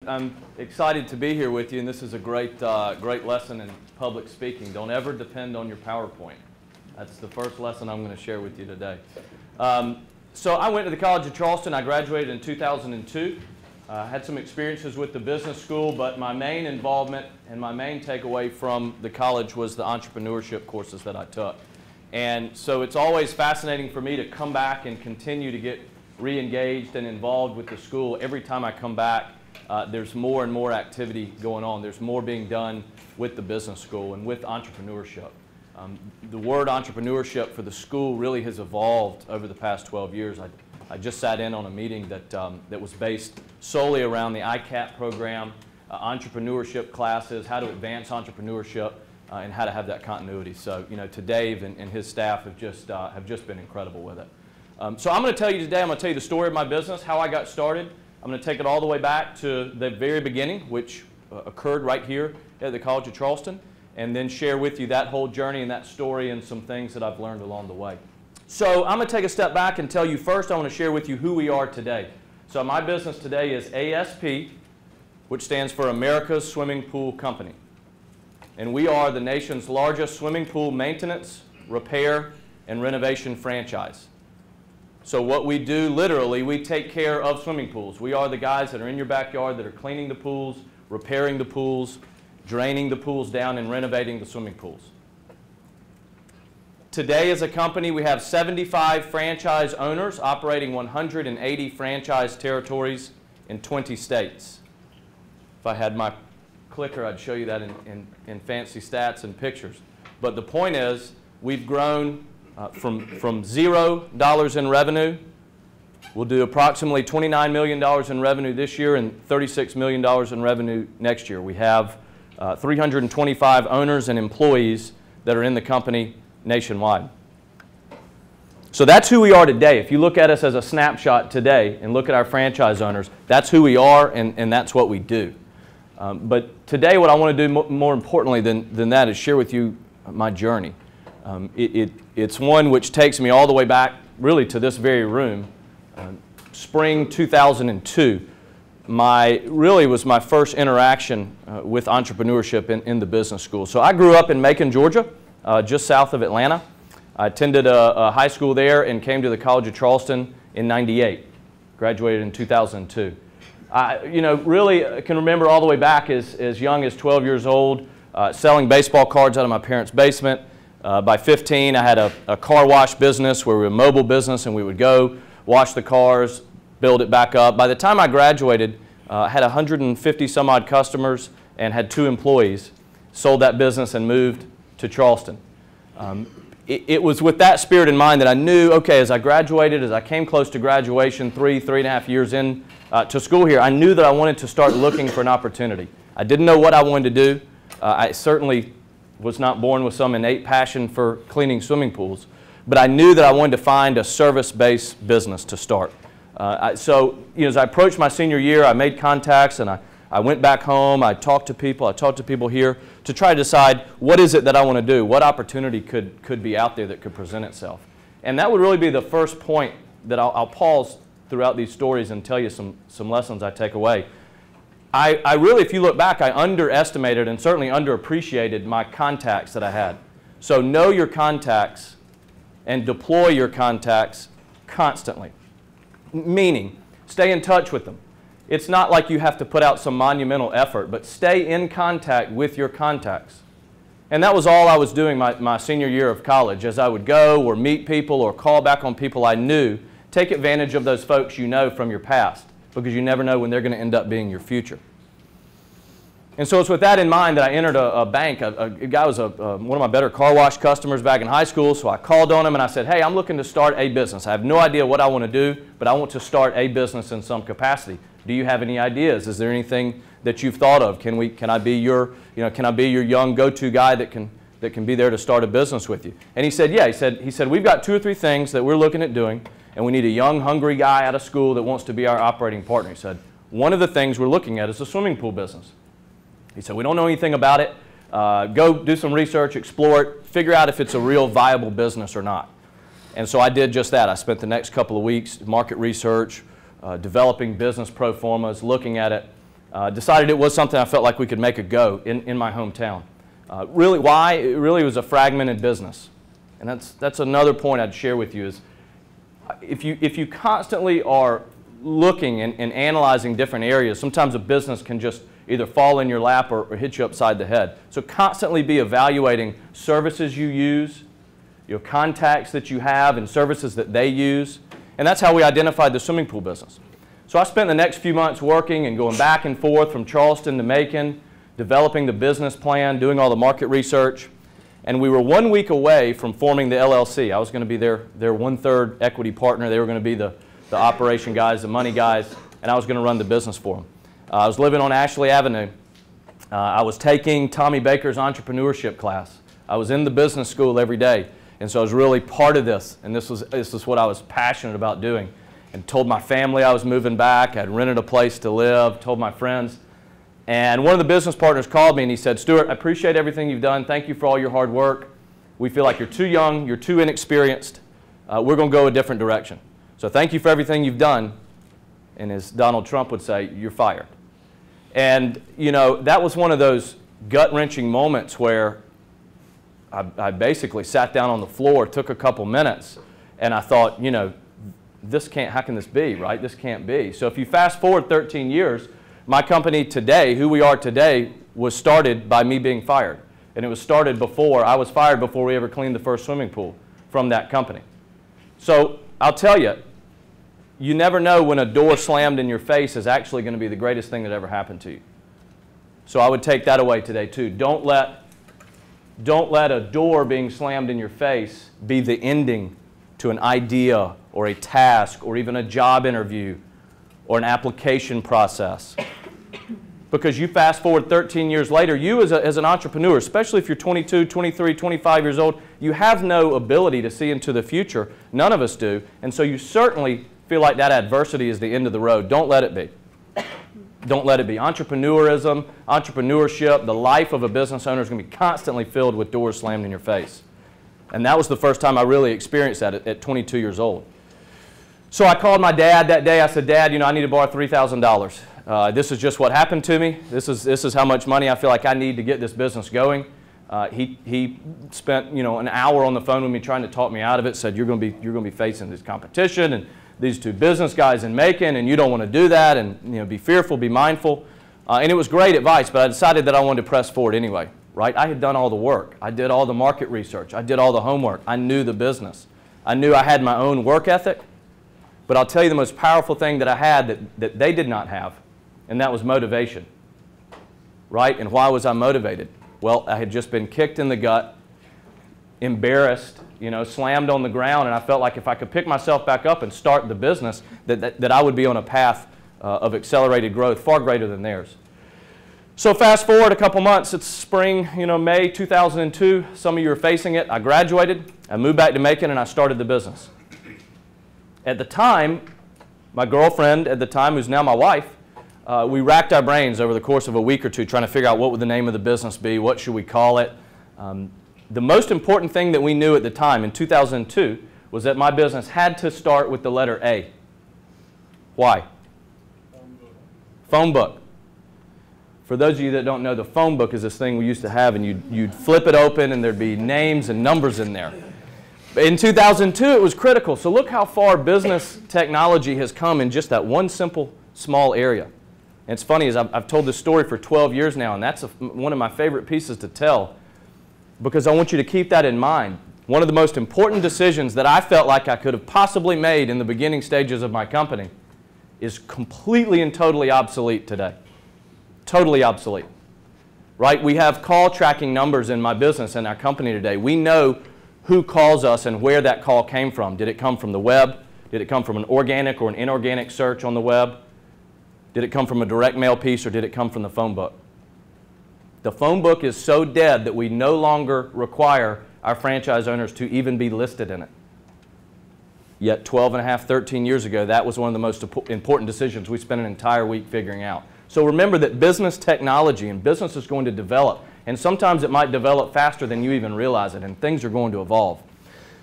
I'm excited to be here with you, and this is a great lesson in public speaking. Don't ever depend on your PowerPoint. That's the first lesson I'm going to share with you today. So I went to the College of Charleston. I graduated in 2002. Had some experiences with the business school, but my main involvement and my main takeaway from the college was the entrepreneurship courses that I took. And so it's always fascinating for me to come back and continue to get re-engaged and involved with the school. Every time I come back, there's more and more activity going on. There's more being done with the business school and with entrepreneurship. The word entrepreneurship for the school really has evolved over the past 12 years. I just sat in on a meeting that was based solely around the ICAP program, entrepreneurship classes, how to advance entrepreneurship, and how to have that continuity. So, you know, to Dave and his staff have just been incredible with it. So I'm going to tell you today, I'm going to tell you the story of my business, how I got started. I'm going to take it all the way back to the very beginning, which occurred right here at the College of Charleston, and then share with you that whole journey and that story and some things that I've learned along the way. So I'm going to take a step back and tell you first, I want to share with you who we are today. So my business today is ASP, which stands for America's Swimming Pool Company. And we are the nation's largest swimming pool maintenance, repair, and renovation franchise. So what we do, literally, we take care of swimming pools. We are the guys that are in your backyard that are cleaning the pools, repairing the pools, draining the pools down, and renovating the swimming pools. Today as a company, we have 75 franchise owners operating 180 franchise territories in 20 states. If I had my clicker, I'd show you that in fancy stats and pictures. But the point is, we've grown from $0 in revenue. We'll do approximately $29 million in revenue this year and $36 million in revenue next year. We have 325 owners and employees that are in the company nationwide. So that's who we are today. If you look at us as a snapshot today and look at our franchise owners, that's who we are and that's what we do. But today what I want to do more importantly than that is share with you my journey. It's one which takes me all the way back really to this very room. Spring 2002 really was my first interaction with entrepreneurship in the business school. So I grew up in Macon, Georgia, just south of Atlanta. I attended a high school there and came to the College of Charleston in '98. Graduated in 2002. Really can remember all the way back as young as 12 years old, selling baseball cards out of my parents' basement. By 15, I had a car wash business where we were a mobile business, and we would go wash the cars, build it back up. By the time I graduated, I had 150 some odd customers and had 2 employees, sold that business and moved to Charleston. It was with that spirit in mind that I knew, okay, as I graduated, as I came close to graduation, 3.5 years in to school here, I knew that I wanted to start looking for an opportunity. I didn't know what I wanted to do. I certainly was not born with some innate passion for cleaning swimming pools, but I knew that I wanted to find a service-based business to start. So as I approached my senior year, I made contacts and I went back home, I talked to people here to try to decide what is it that I want to do, what opportunity could be out there that could present itself. And that would really be the first point that I'll pause throughout these stories and tell you some lessons I take away. I really, if you look back, I underestimated and certainly underappreciated my contacts that I had. So know your contacts and deploy your contacts constantly. Meaning, stay in touch with them. It's not like you have to put out some monumental effort, but stay in contact with your contacts. And that was all I was doing my senior year of college. As I would go or meet people or call back on people I knew, take advantage of those folks you know from your past, because you never know when they're going to end up being your future. And so it's with that in mind that I entered a bank. A guy was one of my better car wash customers back in high school, so I called on him and I said, hey, I'm looking to start a business. I have no idea what I want to do, but I want to start a business in some capacity. Do you have any ideas? Is there anything that you've thought of? Can I be your young go-to guy that can be there to start a business with you? And he said, yeah. He said, we've got 2 or 3 things that we're looking at doing, and we need a young, hungry guy out of school that wants to be our operating partner. He said, one of the things we're looking at is a swimming pool business. He said, we don't know anything about it. Go do some research, explore it, figure out if it's a real viable business or not. And so I did just that. I spent the next couple of weeks market research, developing business pro formas, looking at it. Decided it was something I felt like we could make a go in my hometown. Really, why? It really was a fragmented business. And that's another point I'd share with you is if you constantly are looking and analyzing different areas, sometimes a business can just either fall in your lap or hit you upside the head. So constantly be evaluating services you use, contacts that you have and services that they use. And that's how we identified the swimming pool business. So I spent the next few months working and going back and forth from Charleston to Macon, developing the business plan, doing all the market research. And we were 1 week away from forming the LLC. I was going to be their 1/3 equity partner. They were going to be the operation guys, the money guys, and I was going to run the business for them. I was living on Ashley Avenue. I was taking Tommy Baker's entrepreneurship class. I was in the business school every day, and so I was really part of this, and this is what I was passionate about doing. And told my family I was moving back. I'd rented a place to live, told my friends. And one of the business partners called me and he said, "Stewart, I appreciate everything you've done. Thank you for all your hard work. We feel like you're too young, you're too inexperienced. We're going to go a different direction. So thank you for everything you've done." And as Donald Trump would say, "You're fired." And, that was one of those gut-wrenching moments where I basically sat down on the floor, took a couple minutes, and I thought, how can this be, right? This can't be. So if you fast forward 13 years, my company today, who we are today, was started by me being fired. And it was started I was fired before we ever cleaned the first swimming pool from that company. So I'll tell you, you never know when a door slammed in your face is actually going to be the greatest thing that ever happened to you. So I would take that away today too. Don't let a door being slammed in your face be the ending to an idea or a task or even a job interview or an application process. Because you fast forward 13 years later, you as an entrepreneur, especially if you're 22, 23, 25 years old, you have no ability to see into the future. None of us do. And so you certainly feel like that adversity is the end of the road. Don't let it be. Don't let it be. Entrepreneurism, entrepreneurship, the life of a business owner is going to be constantly filled with doors slammed in your face. And that was the first time I really experienced that at 22 years old. So I called my dad that day. I said, "Dad, I need to borrow $3,000. This is just what happened to me. This is how much money I feel like I need to get this business going." He spent an hour on the phone with me trying to talk me out of it. Said, "You're going to be facing this competition and these two business guys in Macon, and you don't want to do that, and be fearful, be mindful." And it was great advice, but I decided that I wanted to press forward anyway. Right? I had done all the work. I did all the market research. I did all the homework. I knew the business. I knew I had my own work ethic. But I'll tell you the most powerful thing that I had that they did not have, and that was motivation. Right? And why was I motivated? Well, I had just been kicked in the gut, embarrassed, slammed on the ground, and I felt like if I could pick myself back up and start the business, that I would be on a path of accelerated growth far greater than theirs. So fast forward a couple months, it's spring, May 2002. Some of you are facing it. I graduated, I moved back to Macon, and I started the business. At the time, my girlfriend at the time, who's now my wife, we racked our brains over the course of a week or two trying to figure out what would the name of the business be, what should we call it. The most important thing that we knew at the time in 2002 was that my business had to start with the letter A. Why? Phone book. Phone book. For those of you that don't know, the phone book is this thing we used to have, and you'd flip it open and there'd be names and numbers in there. In 2002, it was critical. So look how far business technology has come in just that one simple, small area. And it's funny, is I've told this story for 12 years now, and that's one of my favorite pieces to tell, because I want you to keep that in mind. One of the most important decisions that I felt like I could have possibly made in the beginning stages of my company is completely and totally obsolete today. Totally obsolete. Right? We have call tracking numbers in my business and our company today. We know who calls us and where that call came from. Did it come from the web? Did it come from an organic or an inorganic search on the web? Did it come from a direct mail piece, or did it come from the phone book? The phone book is so dead that we no longer require our franchise owners to even be listed in it. Yet 12 and a half, 13 years ago, that was one of the most important decisions we spent an entire week figuring out. So remember that business technology and business is going to develop, and sometimes it might develop faster than you even realize it, and things are going to evolve.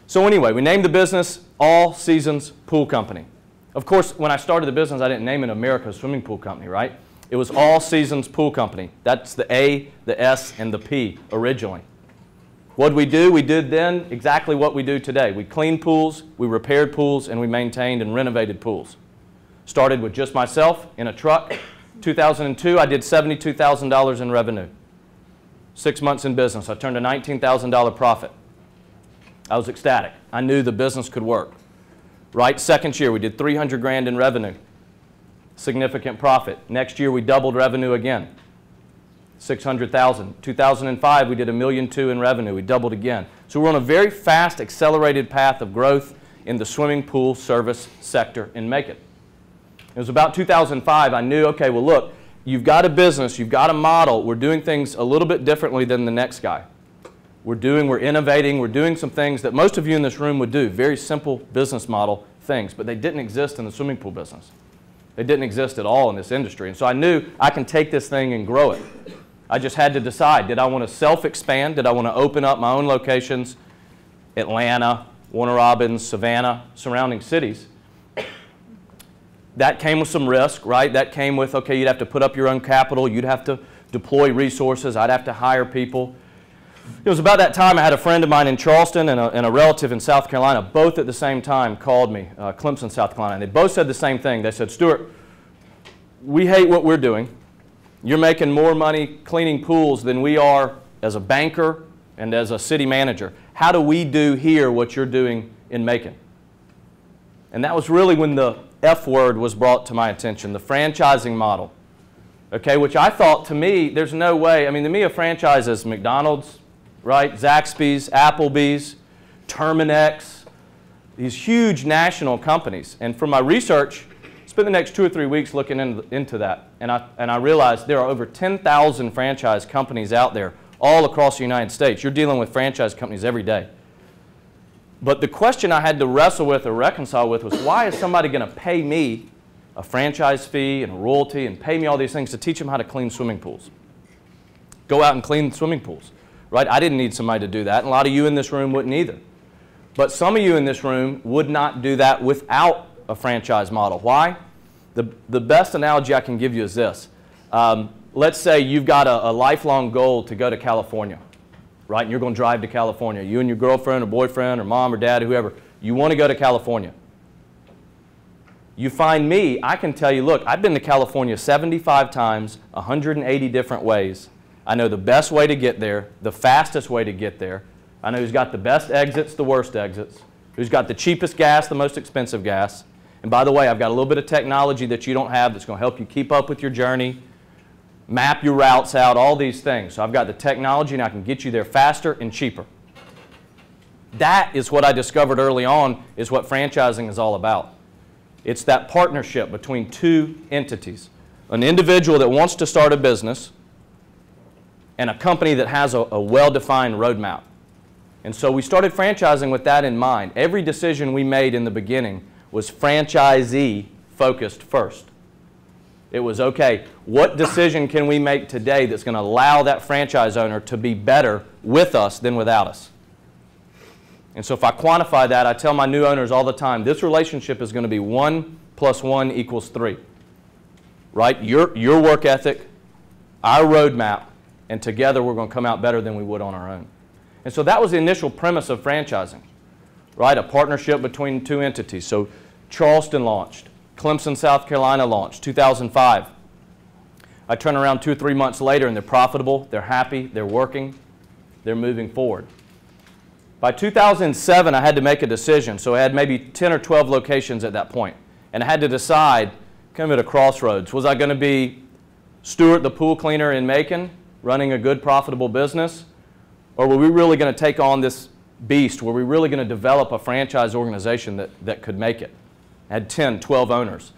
So anyway, we named the business All Seasons Pool Company. Of course, when I started the business, I didn't name it America's Swimming Pool Company, right? It was All Seasons Pool Company. That's the A, the S, and the P originally. What did we do? We did then exactly what we do today. We cleaned pools, we repaired pools, and we maintained and renovated pools. Started with just myself in a truck. 2002, I did $72,000 in revenue. 6 months in business, I turned a $19,000 profit. I was ecstatic. I knew the business could work. Right? Second year, we did 300 grand in revenue. Significant profit. Next year, we doubled revenue again. 600,000. 2005, we did $1.2 million in revenue. We doubled again. So we're on a very fast, accelerated path of growth in the swimming pool service sector in Macon. It was about 2005, I knew, okay, well look, you've got a business, you've got a model, we're doing things a little bit differently than the next guy. We're innovating, we're doing some things that most of you in this room would do, very simple business model things, but they didn't exist in the swimming pool business. They didn't exist at all in this industry. And so I knew I can take this thing and grow it. I just had to decide, did I want to self-expand? Did I want to open up my own locations? Atlanta, Warner Robins, Savannah, surrounding cities. That came with some risk, right? That came with, okay, you'd have to put up your own capital, you'd have to deploy resources, I'd have to hire people. It was about that time I had a friend of mine in Charleston and a relative in South Carolina, both at the same time called me, Clemson, South Carolina. And they both said the same thing. They said, Stewart, we hate what we're doing. You're making more money cleaning pools than we are as a banker and as a city manager. How do we do here what you're doing in Macon? And that was really when the F word was brought to my attention, the franchising model. Okay, which I thought, to me, there's no way. I mean, to me, a franchise is McDonald's, right? Zaxby's, Applebee's, Terminex, these huge national companies. And from my research, spent the next 2 or 3 weeks looking into that. And I realized there are over 10,000 franchise companies out there all across the United States. You're dealing with franchise companies every day. But the question I had to wrestle with or reconcile with was, why is somebody going to pay me a franchise fee and a royalty and pay me all these things to teach them how to clean swimming pools? Go out and clean swimming pools, right? I didn't need somebody to do that, and a lot of you in this room wouldn't either. But some of you in this room would not do that without a franchise model. Why? The best analogy I can give you is this. Let's say you've got a lifelong goal to go to California. Right? And you're going to drive to California. You and your girlfriend or boyfriend or mom or dad or whoever, you want to go to California. You find me, I can tell you, look, I've been to California 75 times, 180 different ways. I know the best way to get there, the fastest way to get there. I know who's got the best exits, the worst exits, who's got the cheapest gas, the most expensive gas. And by the way, I've got a little bit of technology that you don't have that's going to help you keep up with your journey, map your routes out, all these things. So I've got the technology and I can get you there faster and cheaper. That is what I discovered early on is what franchising is all about. It's that partnership between two entities. An individual that wants to start a business and a company that has a well-defined roadmap. And so we started franchising with that in mind. Every decision we made in the beginning was franchisee focused first. It was, okay, what decision can we make today that's going to allow that franchise owner to be better with us than without us? And so if I quantify that, I tell my new owners all the time, this relationship is going to be 1 + 1 = 3. Right? Your work ethic, our roadmap, and together we're going to come out better than we would on our own. And so that was the initial premise of franchising. Right? A partnership between two entities. So Charleston launched. Clemson, South Carolina launched, 2005. I turn around 2 or 3 months later and they're profitable, they're happy, they're working, they're moving forward. By 2007, I had to make a decision. So I had maybe 10 or 12 locations at that point. And I had to decide, kind of at a crossroads, was I going to be Stewart the pool cleaner in Macon, running a good profitable business? Or were we really going to take on this beast? Were we really going to develop a franchise organization that could make it? I had 10, 12 owners.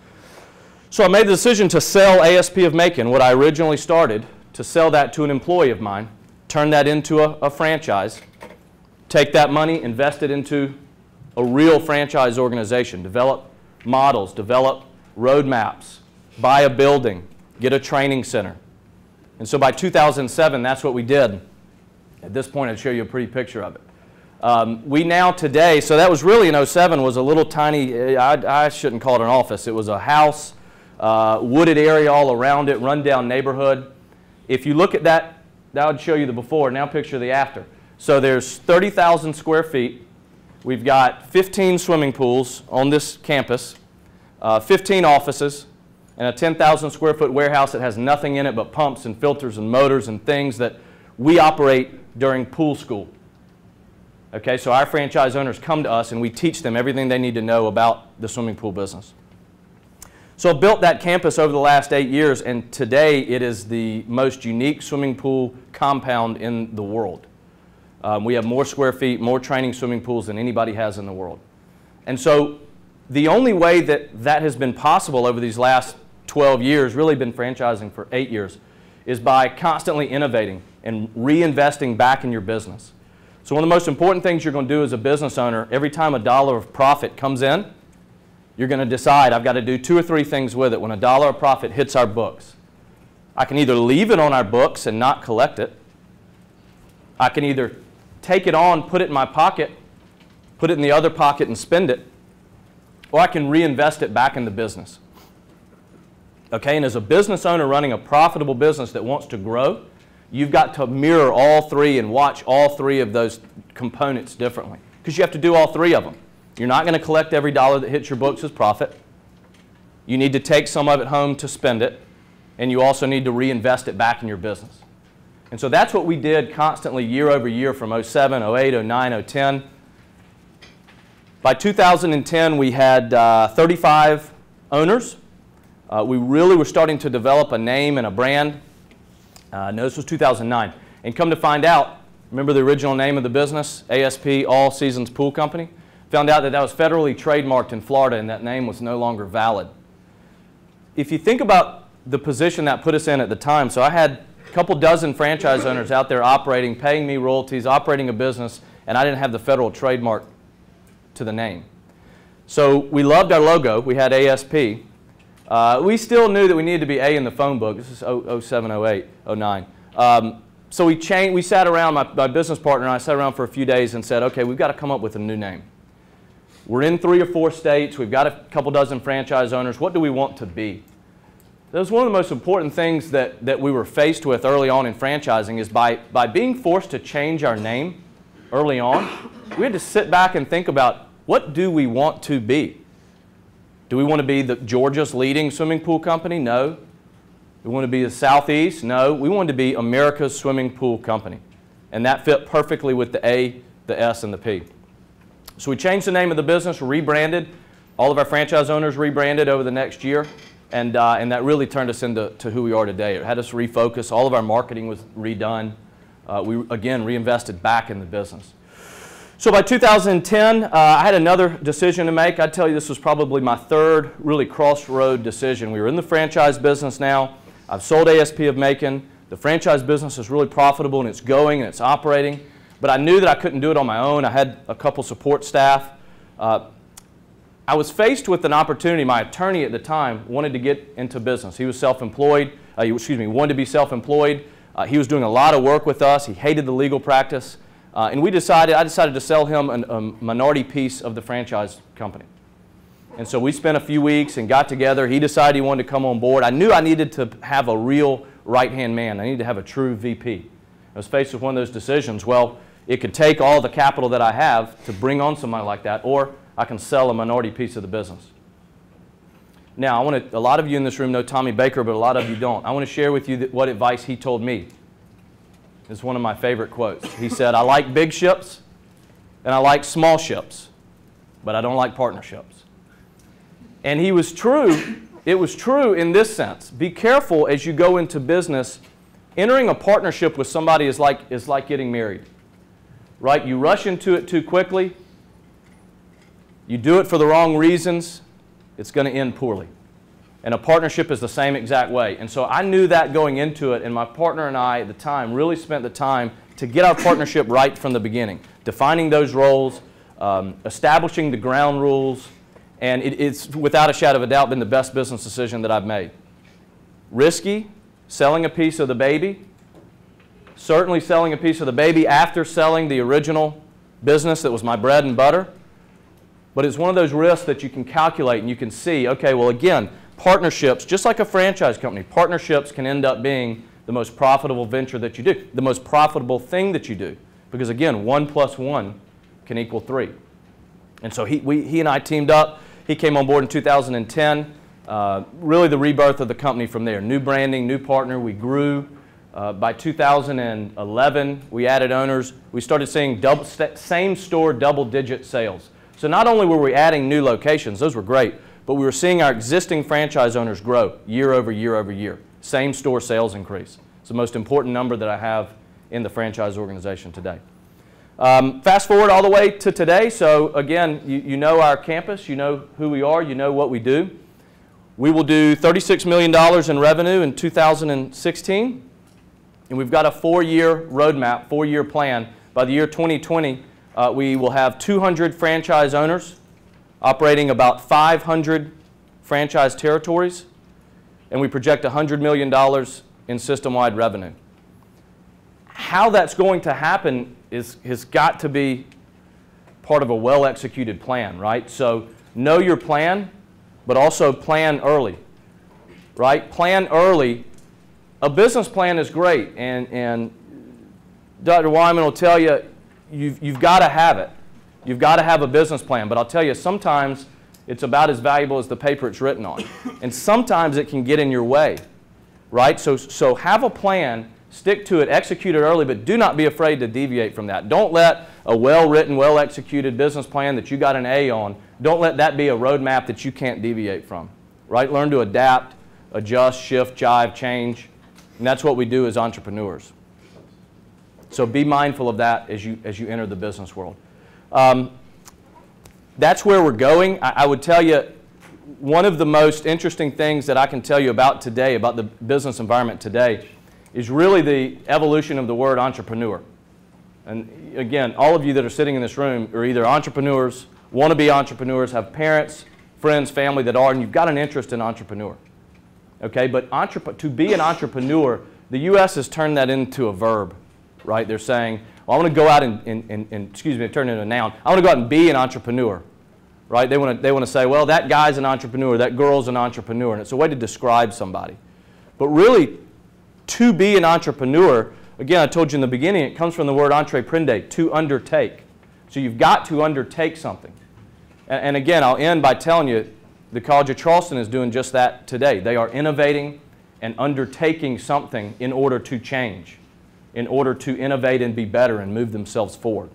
So I made the decision to sell ASP of Macon, what I originally started, to sell that to an employee of mine, turn that into a franchise, take that money, invest it into a real franchise organization, develop models, develop roadmaps, buy a building, get a training center. And so by 2007, that's what we did. At this point, I'd show you a pretty picture of it. We now today, so that was really in 07, was a little tiny, I shouldn't call it an office. It was a house wooded area all around it, rundown neighborhood. If you look at that, that would show you the before. Now picture the after. So there's 30,000 square feet. We've got 15 swimming pools on this campus, 15 offices, and a 10,000 square foot warehouse that has nothing in it but pumps and filters and motors and things that we operate during pool school. Okay, so our franchise owners come to us and we teach them everything they need to know about the swimming pool business. So I built that campus over the last 8 years, and today it is the most unique swimming pool compound in the world. We have more square feet, more training swimming pools than anybody has in the world. And so the only way that that has been possible over these last 12 years, really been franchising for 8 years, is by constantly innovating and reinvesting back in your business. So one of the most important things you're going to do as a business owner, every time a dollar of profit comes in, you're going to decide, I've got to do 2 or 3 things with it when a dollar of profit hits our books. I can either leave it on our books and not collect it. I can either take it on, put it in my pocket, put it in the other pocket and spend it, or I can reinvest it back in the business. Okay, and as a business owner running a profitable business that wants to grow, you've got to mirror all 3 and watch all 3 of those components differently, because you have to do all 3 of them. You're not going to collect every dollar that hits your books as profit. You need to take some of it home to spend it, and you also need to reinvest it back in your business. And so that's what we did constantly year over year from 07, 08, 09, 010. By 2010, we had 35 owners. We really were starting to develop a name and a brand. No, this was 2009. And come to find out, remember the original name of the business, ASP All Seasons Pool Company? Found out that that was federally trademarked in Florida and that name was no longer valid. If you think about the position that put us in at the time, so I had a couple dozen franchise owners out there operating, paying me royalties, operating a business, and I didn't have the federal trademark to the name. So we loved our logo. We had ASP. We still knew that we needed to be A in the phone book. This is 07, 08, 09. So we sat around, my business partner and I sat around for a few days and said, okay, we've got to come up with a new name. We're in 3 or 4 states. We've got a couple dozen franchise owners. What do we want to be? That was one of the most important things that we were faced with early on in franchising is by being forced to change our name early on, we had to sit back and think about what do we want to be? Do we want to be Georgia's leading swimming pool company? No. Do we want to be the Southeast? No. We wanted to be America's swimming pool company. And that fit perfectly with the A, the S, and the P. So we changed the name of the business, rebranded. All of our franchise owners rebranded over the next year, and that really turned us into who we are today. It had us refocus. All of our marketing was redone. We, again, reinvested back in the business. So by 2010, I had another decision to make. I'd tell you this was probably my 3rd really crossroad decision. We were in the franchise business now. I've sold ASP of Macon. The franchise business is really profitable, and it's going, and it's operating. But I knew that I couldn't do it on my own. I had a couple support staff. I was faced with an opportunity. My attorney at the time wanted to get into business. He was self-employed. Wanted to be self-employed. He was doing a lot of work with us. He hated the legal practice. And I decided to sell him a minority piece of the franchise company. And so we spent a few weeks and got together. He decided he wanted to come on board. I knew I needed to have a real right-hand man. I needed to have a true VP. I was faced with one of those decisions. Well, it could take all the capital that I have to bring on somebody like that, or I can sell a minority piece of the business. Now, a lot of you in this room know Tommy Baker, but a lot of you don't. I want to share with you what advice he told me. It's one of my favorite quotes. He said, I like big ships and I like small ships, but I don't like partnerships. And he was true. It was true in this sense. Be careful as you go into business. Entering a partnership with somebody is like getting married. Right? You rush into it too quickly. You do it for the wrong reasons. It's going to end poorly. And a partnership is the same exact way. And so I knew that going into it, and my partner and I at the time really spent the time to get our partnership right from the beginning, defining those roles, establishing the ground rules, and it's without a shadow of a doubt been the best business decision that I've made. Risky, selling a piece of the baby, certainly selling a piece of the baby after selling the original business that was my bread and butter. But it's one of those risks that you can calculate and you can see, okay, well, again, partnerships, just like a franchise company, partnerships can end up being the most profitable venture that you do, the most profitable thing that you do. Because again, 1 + 1 can equal 3. And so he and I teamed up. He came on board in 2010. Really the rebirth of the company from there. New branding, new partner. We grew. By 2011, we added owners. We started seeing same-store double-digit sales. So not only were we adding new locations, those were great, but we were seeing our existing franchise owners grow year over year over year. Same-store sales increase. It's the most important number that I have in the franchise organization today. Fast forward all the way to today. So again, you know our campus, you know who we are, you know what we do. We will do $36 million in revenue in 2016. And we've got a 4-year roadmap, 4-year plan. By the year 2020, we will have 200 franchise owners operating about 500 franchise territories, and we project $100 million in system-wide revenue. How that's going to happen has got to be part of a well-executed plan, right? So know your plan, but also plan early, right? Plan early. A business plan is great, and Dr. Wyman will tell you, you've got to have it. You've got to have a business plan, but I'll tell you, sometimes it's about as valuable as the paper it's written on. And sometimes it can get in your way, right? So have a plan, stick to it, execute it early, but do not be afraid to deviate from that. Don't let a well-written, well-executed business plan that you got an A on, don't let that be a roadmap that you can't deviate from, right? Learn to adapt, adjust, shift, jive, change. And that's what we do as entrepreneurs. So be mindful of that as you enter the business world. That's where we're going. I would tell you, one of the most interesting things that I can tell you about today, about the business environment today, is really the evolution of the word entrepreneur. And again, all of you that are sitting in this room are either entrepreneurs, want to be entrepreneurs, have parents, friends, family that are, and you've got an interest in entrepreneur. Okay, but to be an entrepreneur, the U.S. has turned that into a verb, right? They're saying, well, I want to go out and excuse me, turn it into a noun. I want to go out and be an entrepreneur, right? They want to say, well, that guy's an entrepreneur, that girl's an entrepreneur, and it's a way to describe somebody. But really, to be an entrepreneur, again, I told you in the beginning, it comes from the word entreprendre, to undertake. So you've got to undertake something. And again, I'll end by telling you, the College of Charleston is doing just that today. They are innovating and undertaking something in order to change, in order to innovate and be better and move themselves forward.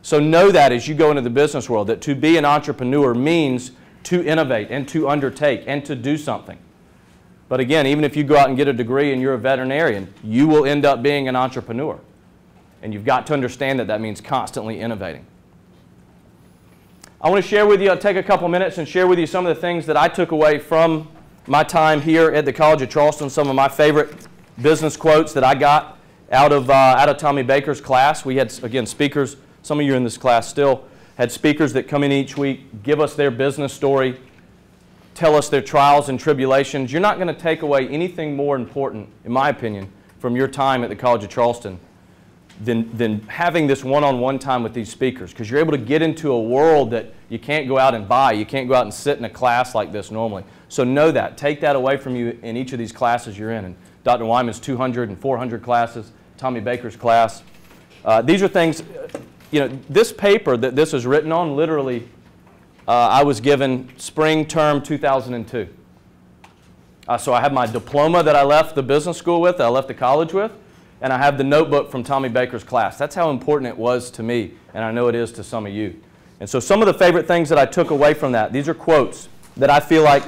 So know that as you go into the business world, that to be an entrepreneur means to innovate and to undertake and to do something. But again, even if you go out and get a degree and you're a veterinarian, you will end up being an entrepreneur. And you've got to understand that that means constantly innovating. I want to share with you, I'll take a couple minutes and share with you some of the things that I took away from my time here at the College of Charleston, some of my favorite business quotes that I got out of Tommy Baker's class. We had, again, speakers, some of you in this class still, had speakers that come in each week, give us their business story, tell us their trials and tribulations. You're not going to take away anything more important, in my opinion, from your time at the College of Charleston than having this one-on-one time with these speakers, because you're able to get into a world that you can't go out and buy. You can't go out and sit in a class like this normally. So know that. Take that away from you in each of these classes you're in. And Dr. Wyman's 200 and 400 classes, Tommy Baker's class. These are things, you know, this paper that this is written on, literally, I was given spring term 2002. So I have my diploma that I left the business school with, that I left the college with, and I have the notebook from Tommy Baker's class. That's how important it was to me, and I know it is to some of you. And so some of the favorite things that I took away from that, these are quotes that I feel like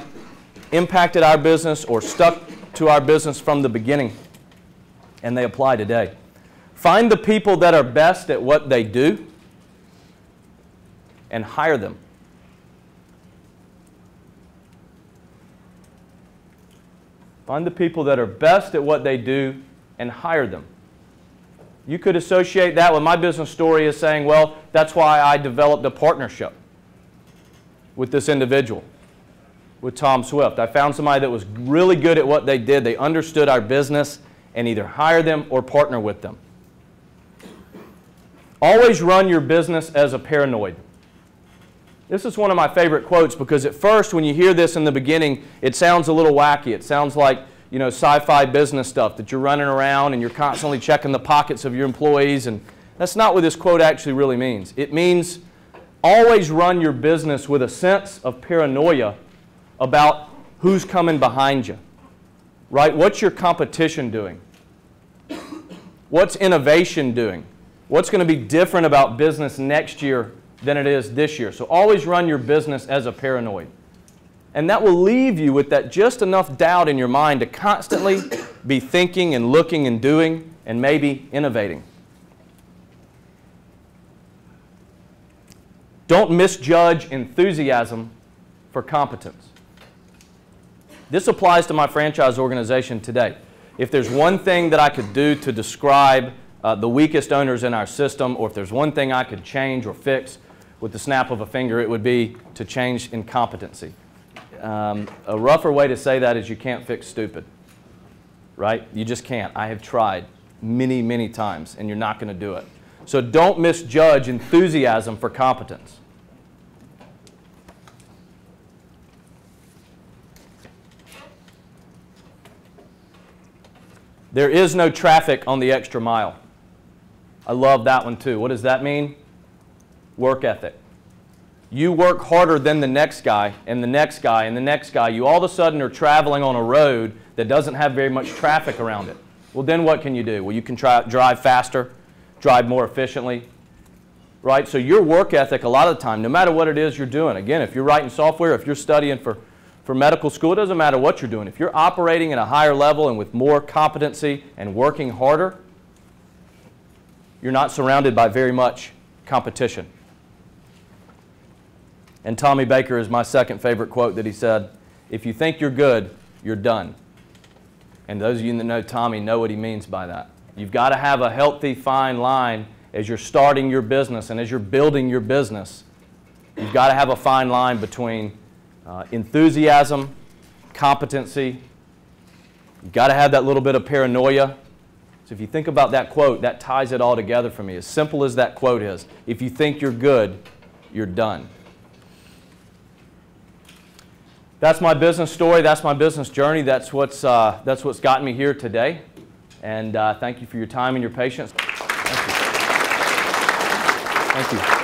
impacted our business or stuck to our business from the beginning, and they apply today. Find the people that are best at what they do and hire them. Find the people that are best at what they do and hire them. You could associate that with my business story as saying, well, that's why I developed a partnership with this individual, with Tom Swift. I found somebody that was really good at what they did. They understood our business, and either hire them or partner with them. Always run your business as a paranoid. This is one of my favorite quotes because at first when you hear this in the beginning, it sounds a little wacky. It sounds like, sci-fi business stuff that you're running around and you're constantly checking the pockets of your employees, and that's not what this quote actually really means. It means always run your business with a sense of paranoia about who's coming behind you, right? What's your competition doing? What's innovation doing? What's going to be different about business next year than it is this year? So always run your business as a paranoid. And that will leave you with that just enough doubt in your mind to constantly be thinking and looking and doing and maybe innovating. Don't misjudge enthusiasm for competence. This applies to my franchise organization today. If there's one thing that I could do to describe the weakest owners in our system, or if there's one thing I could change or fix with the snap of a finger, it would be to change incompetency. A rougher way to say that is you can't fix stupid, right? You just can't. I have tried many, many times, and you're not going to do it. So don't misjudge enthusiasm for competence. There is no traffic on the extra mile. I love that one too. What does that mean? Work ethic. You work harder than the next guy, and the next guy, and the next guy. You all of a sudden are traveling on a road that doesn't have very much traffic around it. Well, then what can you do? Well, you can drive faster, drive more efficiently, right? So your work ethic, a lot of the time, no matter what it is you're doing, again, if you're writing software, if you're studying for medical school, it doesn't matter what you're doing. If you're operating at a higher level and with more competency and working harder, you're not surrounded by very much competition. And Tommy Baker is my second favorite quote that he said, "If you think you're good, you're done." And those of you that know Tommy know what he means by that. You've got to have a healthy, fine line as you're starting your business and as you're building your business. You've got to have a fine line between enthusiasm, competency. You've got to have that little bit of paranoia. So if you think about that quote, that ties it all together for me. As simple as that quote is, if you think you're good, you're done. That's my business story. That's my business journey. That's what's gotten me here today. And thank you for your time and your patience. Thank you. Thank you.